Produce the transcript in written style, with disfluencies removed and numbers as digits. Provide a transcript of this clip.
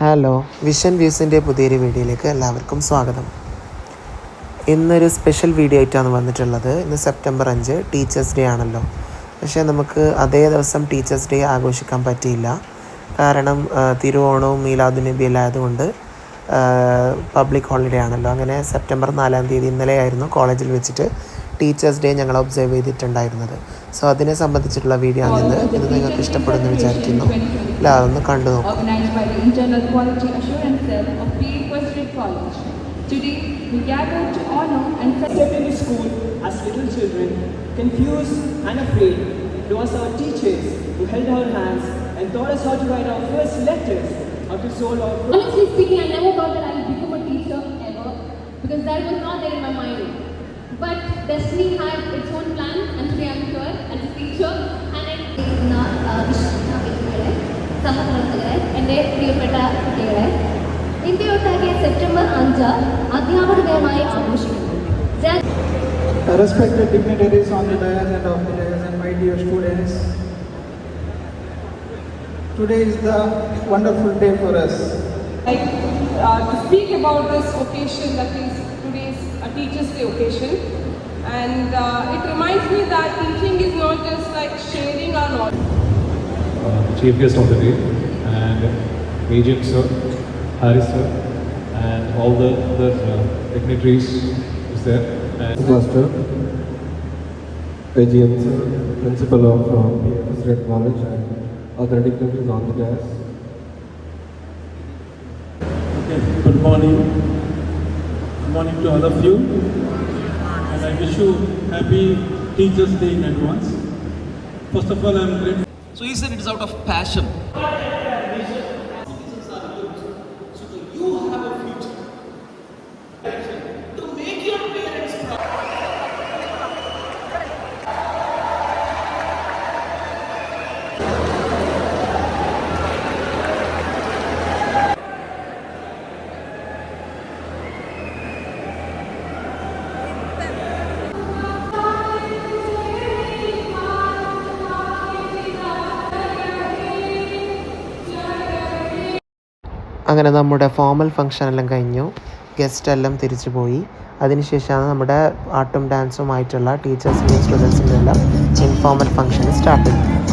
Hello, vision വ്യൂസിൻ്റെ പുതിയൊരു വീഡിയോയിലേക്ക് എല്ലാവർക്കും സ്വാഗതം. ഇന്നൊരു സ്പെഷ്യൽ വീഡിയോ ആയിട്ടാണ് വന്നിട്ടുള്ളത്. ഇന്ന് സെപ്റ്റംബർ 5 ടീച്ചേഴ്സ് ഡേ ആണല്ലോ. പക്ഷേ നമുക്ക് അതേ ദിവസം ടീച്ചേഴ്സ് ഡേ ആഘോഷിക്കാൻ പറ്റിയില്ല. കാരണം തിരുവോണവും മീലാദുൻ നബി എല്ലാം ആയതുകൊണ്ട് പബ്ലിക് ഹോളിഡേ ആണല്ലോ. അങ്ങനെ സെപ്റ്റംബർ 4 ഇന്നലെയായിരുന്നു കോളേജിൽ വെച്ചിട്ട് ടീച്ചേഴ്സ് ഡേ ഞങ്ങൾ ഒബ്സർവ് ചെയ്തിട്ടുണ്ടായിരുന്നത്. സോ അതിനെ സംബന്ധിച്ചിട്ടുള്ള വീഡിയോ ആണിത്. ഇത് നിങ്ങൾക്ക് ഇഷ്ടപ്പെടുമെന്ന് വിചാരിക്കുന്നു. എല്ലാവരും ഒന്ന് കണ്ടു നോക്കും. Today, we gather to honor and step into school as little children, confused and afraid. It was our teachers who held our hands and taught us how to write our first letters, how to solve our first... Honestly speaking, I never thought that I would become a teacher ever, because that was not there in my mind. But destiny had its own plan, and today I'm here as a teacher, and സഹപ്രവർത്തകരെ, എൻ്റെ പ്രിയപ്പെട്ട കുട്ടികളെ, ഇന്ത്യയൊട്ടാകെ September 5 അധ്യാപക ദിനമായി ആഘോഷിക്കുന്നു. Respected dignitaries on the dais and off the dais, and my dear students, today is the wonderful day for us. To speak about this occasion, that is today's Teachers' Day occasion, and it reminds me that teaching is not just like sharing our knowledge. Chief guest of the day and Agent Sir, Harris Sir, and all the other dignitaries is there. And Master, AGM Sir, Principal of PFS Red College, and other dignitaries on the dais. Okay, good morning. Good morning to all of you. And I wish you happy Teachers' Day in advance. First of all, I am grateful. So he said it is out of passion. അങ്ങനെ നമ്മുടെ formal function എല്ലാം കഴിഞ്ഞു. Guest എല്ലാം തിരിച്ചു പോയി. അതിനുശേഷമാണ് നമ്മുടെ ആർട്ടും ഡാൻസുമായിട്ടുള്ള ടീച്ചേഴ്സിൻ്റെയും സ്റ്റുഡൻസിൻ്റെ എല്ലാം ഇൻഫോർമൽ ഫംഗ്ഷൻ സ്റ്റാർട്ട് ചെയ്തു.